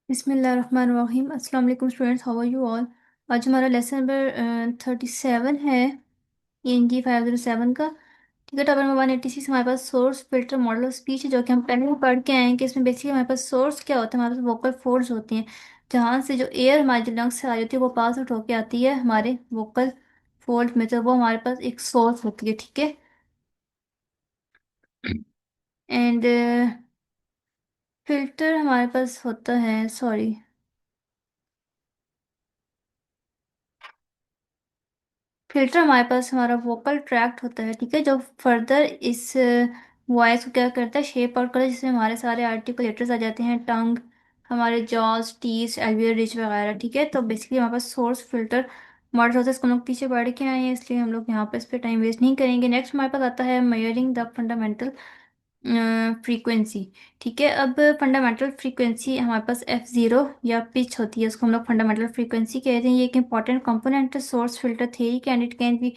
बिस्मिल्लाहिर्रहमानिर्रहीम। अस्सलाम वालेकुम students, how are you all. आज हमारा लेसन नंबर 37 है, ENG 507 का। ठीक है, टॉपिक नंबर 186 हमारे पास source filter model of speech है, जो कि हम पहले भी पढ़ के आए हैं कि इसमें बेसिकली हमारे पास सोर्स क्या होता है। हमारे पास वोकल फोर्स होती हैं, जहाँ से जो एयर हमारे जो लंग्स से आ रही होती है वो पास आउट होके आती है हमारे वोकल फोल्ड में, तो वो हमारे पास एक सोर्स होती है। ठीक है, एंड फिल्टर हमारे पास होता है, सॉरी, फिल्टर हमारे पास हमारा वोकल ट्रैक्ट होता है। ठीक है, जो फर्दर इस वॉइस को क्या करता है, शेप आउट करता है, जिसमें हमारे सारे आर्टिकुलेटर्स आ जाते हैं, टंग, हमारे जॉज, टीथ, एल्वियर रिच वगैरह। ठीक है, तो बेसिकली हमारे पास सोर्स फिल्टर मॉडल होता है। इसको हम लोग पीछे पढ़ के आए हैं, इसलिए हम लोग यहाँ पे इस पर टाइम वेस्ट नहीं करेंगे। नेक्स्ट हमारे पास आता है मेजरिंग द फंडामेंटल फ्रीक्वेंसी। ठीक है, अब फंडामेंटल फ्रीक्वेंसी हमारे पास F0 या पिच होती है, उसको हम लोग फंडामेंटल फ्रीक्वेंसी कहते हैं। ये एक इंपॉर्टेंट कंपोनेंट है सोर्स फिल्टर थ्योरी के, and it can be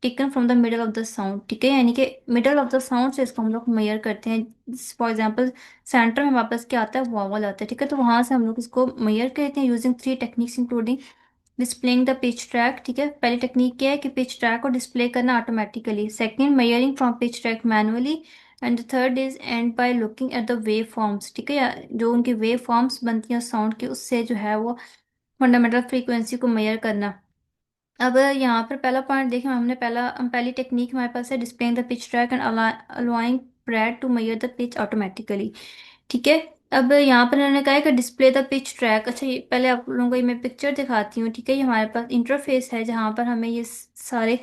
taken from the middle of the sound. ठीक है, यानी कि मिडल ऑफ द साउंड से इसको हम लोग मेजर करते हैं। फॉर एग्जांपल, सेंटर में हमारे पास क्या आता है, वॉवल आता है। ठीक है, तो वहां से हम लोग इसको मेजर करते हैं using three techniques including displaying the pitch track. ठीक है, पहली टेक्निक क्या है कि पिच ट्रैक को डिस्प्ले करना automatically. Second, measuring from pitch track manually. And third is and by looking at the wave forms. ठीक है, जो उनकी वेव फॉर्म्स बनती हैं साउंड की, उससे जो है वो फंडामेंटल फ्रीक्वेंसी को मेजर करना। अब यहाँ पर पहला पॉइंट देखें, हम पहली टेक्निक हमारे पास है displaying the pitch track and allowing Praat to measure the pitch automatically. ठीक है, अब यहाँ पर इन्होंने कहा है कि डिस्प्ले द पिच ट्रैक। अच्छा, ये पहले आप लोगों को ये मैं पिक्चर दिखाती हूँ। ठीक है, ये हमारे पास इंटरफेस है, जहाँ पर हमें ये सारे,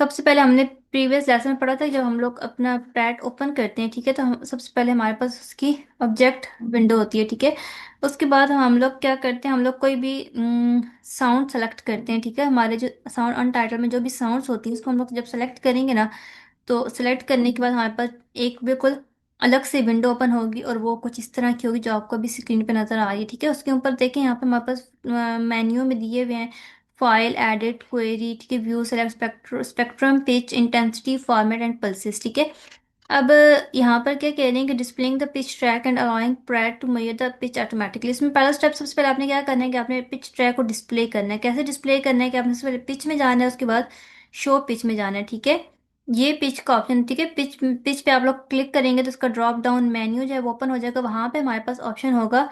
सबसे पहले हमने प्रीवियस लेसन में पढ़ा था, जब हम लोग अपना पैड ओपन करते हैं, ठीक है, तो हम सबसे पहले हमारे पास उसकी ऑब्जेक्ट विंडो होती है। ठीक है, उसके बाद हम लोग क्या करते हैं, हम लोग कोई भी साउंड सेलेक्ट करते हैं। ठीक है, हमारे जो साउंड ऑन टाइटल में जो भी साउंड्स होती है, उसको हम लोग जब सेलेक्ट करेंगे ना, तो सिलेक्ट करने के बाद हमारे पास एक बिल्कुल अलग से विंडो ओपन होगी, और वो कुछ इस तरह की होगी जो आपको अभी स्क्रीन पे नजर आ रही है। ठीक है, उसके ऊपर देखें, यहाँ पे हमारे पास मेन्यू में दिए हुए हैं फाइल, एडिट, क्वेरी, ठीक है, view, select, spectrum, pitch, intensity, format and pulses. ठीक है, अब यहाँ पर क्या कह रहे हैं कि displaying the pitch track and allowing Praat to measure the pitch automatically. इसमें पहला स्टेप, सबसे पहले आपने क्या करना है कि आपने पिच ट्रैक को डिस्प्ले करना है। कैसे डिस्प्ले करना है कि आपने सबसे पहले पिच में जाना है, उसके बाद शो पिच में जाना है। ठीक है, ये पिच का ऑप्शन। ठीक है, पिच पिच पे आप लोग क्लिक करेंगे तो उसका ड्रॉप डाउन मेन्यू जो है वो ओपन हो जाएगा। वहां पे हमारे पास ऑप्शन होगा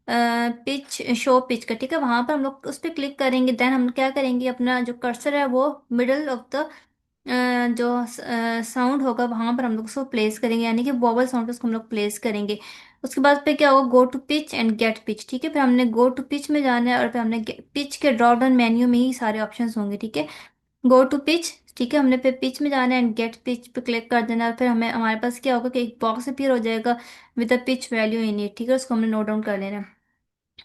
पिच, शो पिच का। ठीक है, वहां पर हम लोग उस पर क्लिक करेंगे, देन हम क्या करेंगे, अपना जो कर्सर है वो मिडल ऑफ द जो साउंड होगा वहां पर हम लोग उसको प्लेस करेंगे, यानी कि वोवल साउंड पे उसको हम लोग प्लेस करेंगे। उसके बाद पे क्या होगा, go to pitch and get pitch. ठीक है, फिर हमने गो टू पिच में जाना है, और फिर हमने पिच के ड्रॉप डाउन मेन्यू में ही सारे ऑप्शंस होंगे। ठीक है, गो टू पिच, ठीक है, हमने फिर पिच में जाना है एंड गेट पिच पे क्लिक कर देना है। फिर हमें हमारे पास क्या होगा कि एक बॉक्स अपीयर हो जाएगा with the pitch value in it. ठीक है, उसको हमने नोट डाउन कर लेना है।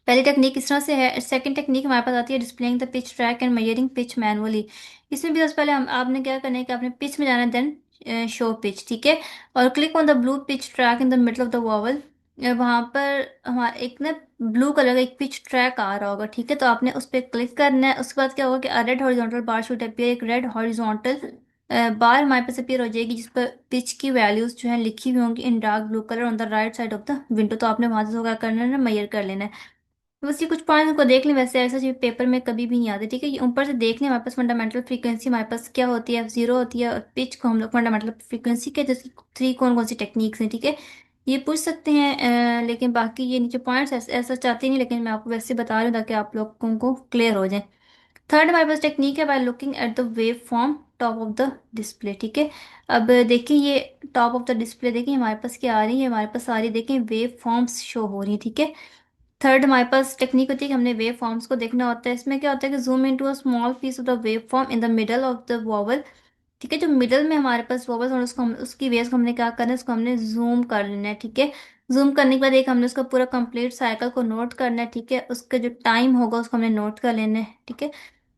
पहली टेक्निक इस तरह से है। सेकंड टेक्निक हमारे पास आती है displaying the pitch track and measuring pitch manually. इसमें भी सबसे पहले हम आपने क्या करना है कि आपने पिच में जाना है, देन शो पिच। ठीक है, और click on the blue pitch track in the middle of the vowel. वहां पर हमारा एक ना ब्लू कलर का एक पिच ट्रैक आ रहा होगा। ठीक है, तो आपने उस पर क्लिक करना है। उसके बाद क्या होगा कि red horizontal bar should appear, एक रेड हॉरिजॉन्टल बार हमारे पास अपीयर हो जाएगी, जिस पर पिच की वैल्यूज जो है लिखी हुई होंगी इन dark blue colour on the right side of the window. तो आपने वहां से क्या करना है ना, मेजर कर लेना है। बस ये कुछ पॉइंट्स को देख लें, वैसे ऐसा चीज पेपर में कभी भी नहीं आती। ठीक है, ये ऊपर से देख लें, हमारे पास फंडामेंटल फ्रीक्वेंसी हमारे पास क्या होती है, F0 होती है, और पिच को हम लोग फंडामेंटल फ्रीक्वेंसी के जैसे थ्री कौन कौन सी टेक्निक्स हैं। ठीक है, ये पूछ सकते हैं, लेकिन बाकी ये नीचे पॉइंट्स ऐसा चाहती नहीं, लेकिन मैं आपको वैसे बता रही हूँ ताकि आप लोगों को क्लियर हो जाए। थर्ड हमारे पास टेक्निक है by looking at the wave form top of the display. ठीक है, अब देखिए ये टॉप ऑफ द डिस्प्ले, देखिए हमारे पास क्या आ रही है, हमारे पास सारी देखें वेव फॉर्म्स शो हो रही है। ठीक है, थर्ड हमारे पास टेक्निक होती है कि हमने वेव फॉर्म्स को देखना होता है। इसमें क्या होता है कि zoom into a small piece of the waveform in the middle of the vowel. ठीक है, जो मिडल में हमारे पास वॉवल्स और उसको उसकी वेव्स को हमने क्या करना है, उसको हमने जूम कर लेना है। ठीक है, जूम करने के बाद एक हमने उसका पूरा कंप्लीट साइकिल को नोट करना है। ठीक है, उसका जो टाइम होगा उसको हमने नोट कर लेना है। ठीक है,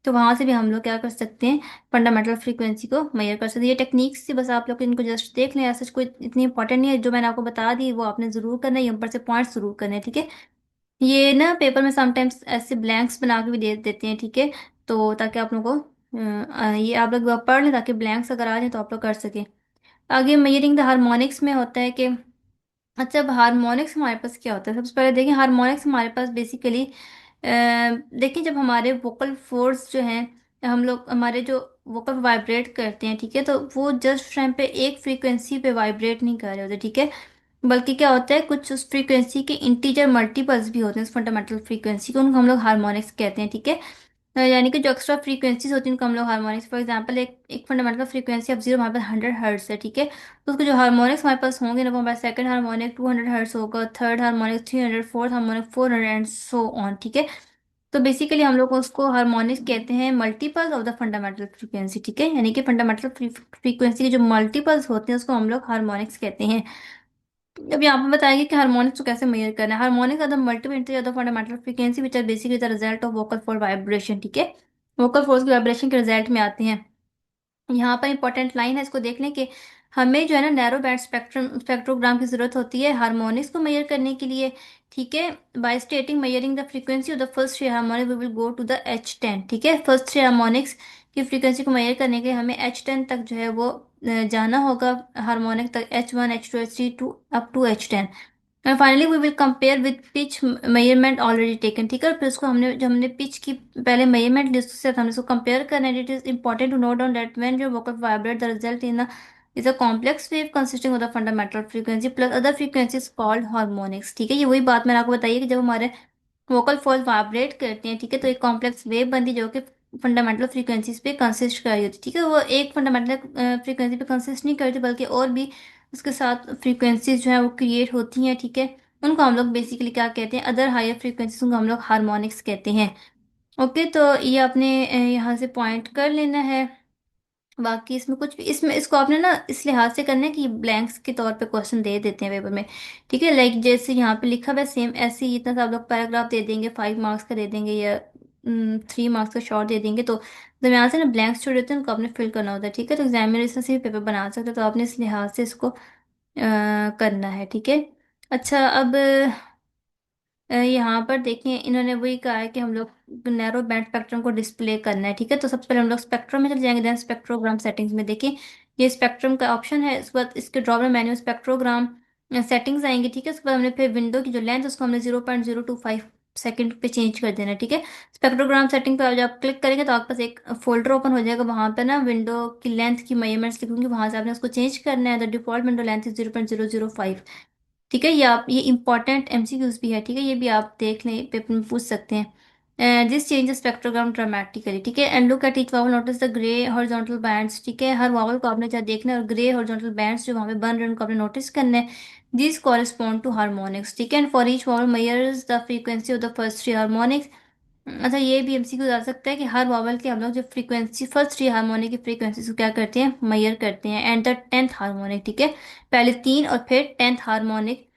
तो वहां से भी हम लोग क्या कर सकते हैं, फंडामेंटल फ्रीक्वेंसी को मेजर कर सकते हैं। ये टेक्निक्स थी, बस आप लोग इनको जस्ट देख लें, ऐसा कोई इतनी इंपॉर्टेंट नहीं है। जो मैंने आपको बता दी वो आपने जरूर करना है, ये ऊपर से पॉइंट्स जरूर करने हैं। ठीक है, ये ना पेपर में समटाइम्स ऐसे ब्लैंक्स बना के भी दे देते हैं। ठीक है, तो ताकि आप लोगों को ये आप लोग पढ़ लें, ताकि ब्लैंक्स अगर आ जाए तो आप लोग कर सकें। आगे मेजरिंग द हार्मोनिक्स में होता है कि अच्छा, अब हार्मोनिक्स हमारे पास क्या होता है? सबसे पहले देखिए, हार्मोनिक्स हमारे पास बेसिकली देखिए, जब हमारे वोकल फोर्स जो हैं, हम लोग हमारे जो वोकल वाइब्रेट करते हैं, ठीक है, तो वो जस्ट टाइम पे एक फ्रीक्वेंसी पे वाइब्रेट नहीं कर रहे होते, ठीक है। बल्कि क्या होता है, कुछ उस फ्रीक्वेंसी के इंटीजर मल्टीपल्स भी होते हैं उस फंडामेंटल फ्रीक्वेंसी को, उनको हम लोग हार्मोनिक्स कहते हैं, ठीक है। यानी कि जो एक्स्ट्रा फ्रीक्वेंसीज होती हैं उनको हम लोग हार्मोनिक्स, फॉर एग्जांपल एक एक फंडामेंटल फ्रीक्वेंसी ऑफ जीरो हमारे पास 100 हर्ट्स है, ठीक है। तो उसके जो हार्मोनिक्स हमारे पास होंगे ना, वो हमारे सेकंड हार्मोनिक 200 हर्ट्स होगा, third harmonic 300, fourth harmonic 400 and so on, ठीक है। तो बेसिकली हम लोग उसको हार्मोनिक्स कहते हैं multiples of the fundamental frequency, ठीक है। यानी कि फंडामेंटल फ्रीक्वेंसी के जो मल्टीपल्स होते हैं उसको हम लोग हार्मोनिक्स कहते हैं। अब यहाँ पे बताएंगे कि हार्मोनिक्स को कैसे मेजर करना है। Harmonics are the multiple integer of the fundamental frequency which are basically the result of vocal force vibration, ठीक है। वोकल फोर्स की वाइब्रेशन के रिजल्ट में आते हैं। यहाँ पर इंपॉर्टेंट लाइन है, इसको देख लें कि हमें जो है ना नैरो बैंड स्पेक्ट्रोग्राम की जरूरत होती है हार्मोनिक्स को मेजर करने के लिए, ठीक है। By stating measuring the frequency of the first three harmonic we will go to the H10, ठीक है। फर्स्ट थ्री हार्मोनिक्स की फ्रीक्वेंसी को मेजर करने के लिए हमें H10 तक जो है वो जाना होगा, हार्मोनिक तक H1 H2 H3 to up to H10। And finally we will compare with pitch measurement already taken, ठीक है। फिर उसको हमने, जब हमने पिच की पहले मेजरमेंट लिस्ट से हमने उसको कंपेयर करना है। It is important to note down that when your vocal vibrate the result in is a complex wave consisting of the fundamental frequency plus other frequencies called harmonics, ठीक है। ये वही बात मैंने आपको बताई है कि जब हमारे वोकल फॉल्स वाइब्रेट करते हैं, ठीक है, तो एक कॉम्प्लेक्स वेव बनती है जो कि फंडामेंटल फ्रीक्वेंसीज पे कंसिस्ट कर रही होती है, ठीक है। वो एक फंडामेंटल फ्रीक्वेंसी पे कंसिस्ट नहीं करती, बल्कि और भी उसके साथ फ्रीक्वेंसीज जो है वो क्रिएट होती हैं, ठीक है। उनको हम लोग बेसिकली क्या कहते हैं, अदर हायर फ्रीक्वेंसीज, उनको हम लोग हार्मोनिक्स कहते हैं। ओके, तो ये आपने यहाँ से पॉइंट कर लेना है। बाकी इसमें कुछ भी, इसमें इसको आपने ना इस लिहाज से करना है कि ब्लैंक्स के तौर पे क्वेश्चन दे देते हैं पेपर में, ठीक है। लाइक जैसे यहाँ पे लिखा हुआ है सेम ऐसे ही इतना सा आप लोग पैराग्राफ दे देंगे, 5 मार्क्स का दे देंगे या 3 मार्क्स का शॉर्ट दे देंगे, तो दरम्यान से ना ब्लैंक्स छोड़ देते हैं, उनको आपने फिल करना होता है, ठीक है। तो एग्जामिनेशन से भी पेपर बना सकते हो, तो आपने इस लिहाज से इसको करना है, ठीक है। अच्छा, अब यहाँ पर देखिए, इन्होंने वही कहा है कि हम लोग नैरो बैंड स्पेक्ट्रम को डिस्प्ले करना है, ठीक है। तो सबसे पहले हम लोग स्पेक्ट्रम में चले जाएंगे, देन स्पेक्ट्रोग्राम सेटिंग्स में देखिए, ये स्पेक्ट्रम का ऑप्शन है। उसके बाद इसके drop down menu spectrogram settings आएंगे, ठीक है। उसके बाद हमने फिर विंडो की जो लेंथ उसको हमने 0.025 सेकंड पे चेंज कर देना है, ठीक है। स्पेक्ट्रोग्राम सेटिंग पे जब आप क्लिक करेंगे तो आपके पास एक फोल्डर ओपन हो जाएगा, वहां पर ना विंडो की लेंथ की मेजरमेंट्स लिखूंगी, वहां से आपने उसको चेंज करना है। The default window length is 0.005, ठीक है। ये आप, ये इंपॉर्टेंट एमसीक्यूज भी है, ठीक है, ये भी आप देख लें, पेपर में पूछ सकते हैं। दिस चेंज स्पेक्ट्रोग्राम ड्रामेटिकली, ठीक है। And look at each vowel, notice the grey horizontal bands, ठीक है। हर वावल को आपने जहाँ देखना है, और ग्रे हॉरिजॉन्टल बैंड्स जो वहाँ पे बन रहे हैं उनको आपने नोटिस करना है। दिस कॉरेस्पॉन्ड टू हार्मोनिक्स, ठीक है। And for each vowel measures the frequency of the first three harmonics. अच्छा, ये भी एमसीक्यू आ सकता है कि हर वॉवल के हम लोग जो फ्रीक्वेंसी फर्स्ट थ्री हार्मोनिक की फ्रीक्वेंसी को क्या करते हैं, मेजर करते हैं। एंड द टेंथ हार्मोनिक, ठीक है। पहले तीन और फिर टेंथ हार्मोनिक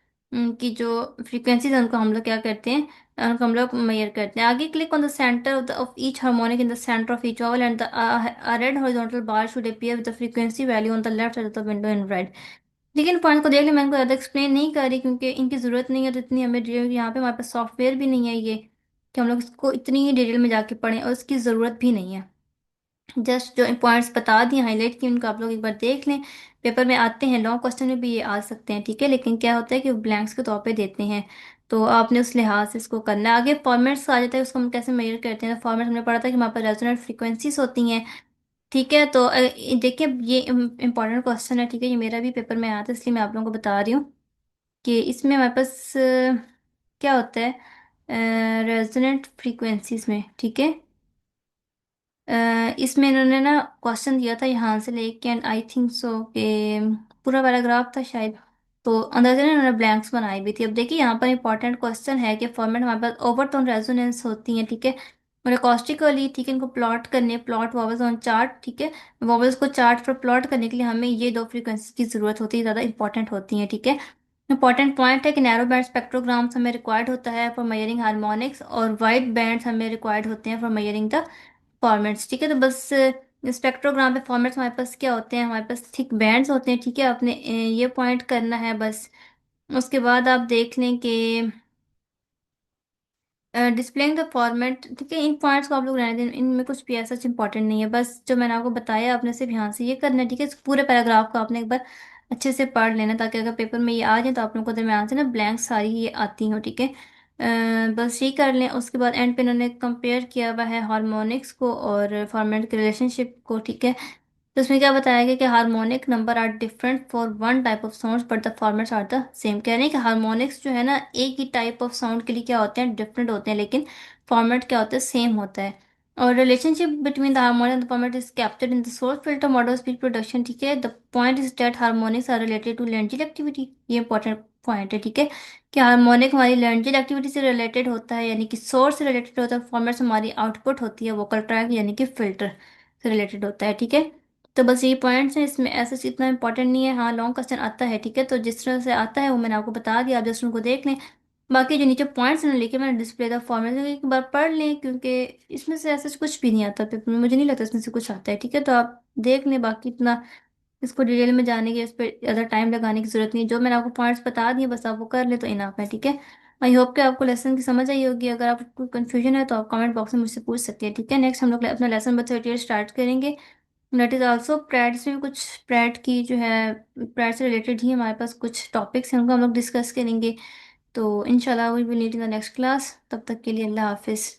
की जो फ्रीक्वेंसीज है उनको हम लोग क्या करते हैं, उनको हम लोग मेजर करते हैं। आगे click on the centre of each harmonic in the centre of each vowel and the red horizontal bar should appear with the frequency value on the left side of the window in red. लेकिन point को देख लें, मैं इनको ज़्यादा explain नहीं कर रही क्योंकि इनकी ज़रूरत नहीं है, तो इतनी हमें यहाँ पे हमारे पास सॉफ्टवेयर भी नहीं है ये कि हम लोग इसको इतनी ही डिटेल में जाके पढ़ें, और इसकी ज़रूरत भी नहीं है। जस्ट जो पॉइंट्स बता दिए, हाईलाइट किए, उनको आप लोग एक बार देख लें। पेपर में आते हैं, लॉन्ग क्वेश्चन में भी ये आ सकते हैं, ठीक है। लेकिन क्या होता है कि वो ब्लैंक्स के तौर पे देते हैं, तो आपने उस लिहाज से इसको करना है। आगे फॉर्मेट्स आ जाता है, उसको हम कैसे मेजर करते हैं। तो फॉर्मेट हमने पढ़ा था कि हमारे पास रेजोनेंट फ्रीक्वेंसीज होती हैं, ठीक है। तो देखिए, ये इंपॉर्टेंट क्वेश्चन है, ठीक है। ये मेरा भी पेपर में आया था, इसलिए मैं आप लोगों को बता रही हूँ कि इसमें हमारे पास क्या होता है रेजोनेंट फ्रीक्वेंसीज में, ठीक है। इसमें इन्होंने ना क्वेश्चन दिया था यहाँ से लेके, एंड आई थिंक सो कि पूरा पैराग्राफ था शायद, तो अंदर से ना इन्होंने ब्लैंक्स बनाई भी थी। अब देखिए, यहाँ पर इंपॉर्टेंट क्वेश्चन है कि फॉर्मेट हमारे पास ओवरटोन रेजोनेंस होती है, ठीक है, और अकॉस्टिकली, ठीक है। इनको प्लॉट करने, प्लॉट वॉवल्स ऑन चार्ट, ठीक है। वॉवल्स को चार्ट पर प्लॉट करने के लिए हमें ये दो फ्रीक्वेंसी की जरूरत होती है, ज़्यादा इंपॉर्टेंट होती है, ठीक है। इंपॉर्टेंट पॉइंट है कि नैरो बैंड स्पेक्ट्रोग्राम्स हमें रिक्वायर्ड होता है फॉर मेजरिंग हार्मोनिक्स, और वाइड बैंड्स हमें रिक्वायर्ड होते हैं फॉर मेजरिंग द फॉर्मेट्स, ठीक है। तो बस स्पेक्ट्रोग्राम पे फॉर्मेट्स हमारे पास क्या होते हैं, हमारे पास थिक बैंड्स होते हैं, ठीक है। आपने ये पॉइंट करना है बस। उसके बाद आप देख लें कि डिस्प्लेइंग द फॉर्मेट, ठीक है। इन पॉइंट्स को आप लोग रहने दें, इनमें कुछ भी ऐसा इंपॉर्टेंट नहीं है, बस जो मैंने आपको बताया आपने सिर्फ यहाँ से ये करना है, ठीक है। इस पूरे पैराग्राफ को आपने एक बार अच्छे से पढ़ लेना, ताकि अगर पेपर में ये आ जाए तो आप लोगों को दरम्यान से ना ब्लैंक सारी ये आती हो, ठीक है। बस ये कर लें। उसके बाद एंड पे इन्होंने कंपेयर किया हुआ है हार्मोनिक्स को और फॉर्मेट के रिलेशनशिप को, ठीक है। तो उसमें क्या बताया गया कि harmonic number are different for one type of sounds but the formats are the same. कह रहे हैं कि हार्मोनिक्स जो है ना एक ही टाइप ऑफ साउंड के लिए क्या होते हैं, डिफरेंट होते हैं, लेकिन फॉर्मेट क्या होता है, सेम होता है। और relationship between the harmonic and the formant is captured in the source filter model speech production, ठीक है। The point is that harmonics are related to laryngeal activity. ये इंपॉर्टेंट पॉइंट है, ठीक है। कि हार्मोनिक हमारी लेंजिल एक्टिविटी से रिलेटेड होता है, यानी कि सोर्स से रिलेटेड होता है। फॉर्मेट हमारी आउटपुट होती है वोकल ट्रैक यानी कि फिल्टर से रिलेटेड होता है, ठीक है। तो बस ये पॉइंट्स हैं, इसमें ऐसा इतना इंपॉर्टेंट नहीं है। हाँ लॉन्ग क्वेश्चन आता है, ठीक है। तो जिस तरह से आता है वो मैंने आपको बता दिया, आप जस्ट उनको देख लें। बाकी जो नीचे पॉइंट्स हैं लिखे मैंने डिस्प्ले द फॉर्मेट, एक बार पढ़ लें, क्योंकि इसमें से ऐसा कुछ भी नहीं आता पेपर में, मुझे नहीं लगता इसमें से कुछ आता है, ठीक है। तो आप देख लें, बाकी इतना इसको डिटेल में जाने की, इस पर ज़्यादा टाइम लगाने की जरूरत नहीं है। जो मैंने आपको पॉइंट्स बता दिए बस आप वो कर ले तो इनफ है, ठीक है। आई होप कि आपको लेसन की समझ आई होगी। अगर आपको कंफ्यूजन है तो आप कमेंट बॉक्स में मुझसे पूछ सकते हैं, ठीक है। नेक्स्ट हम लोग अपना लेसन बस स्टार्ट करेंगे। दैट इज़ ऑल्सो प्रैड से भी कुछ, प्रैड की जो है, प्रैड से रिलेटेड ही हमारे पास कुछ टॉपिक्स हैं, उनको हम लोग डिस्कस करेंगे। तो इंशाल्लाह we will meet in the next class. तब तक के लिए अल्लाह हाफिज़।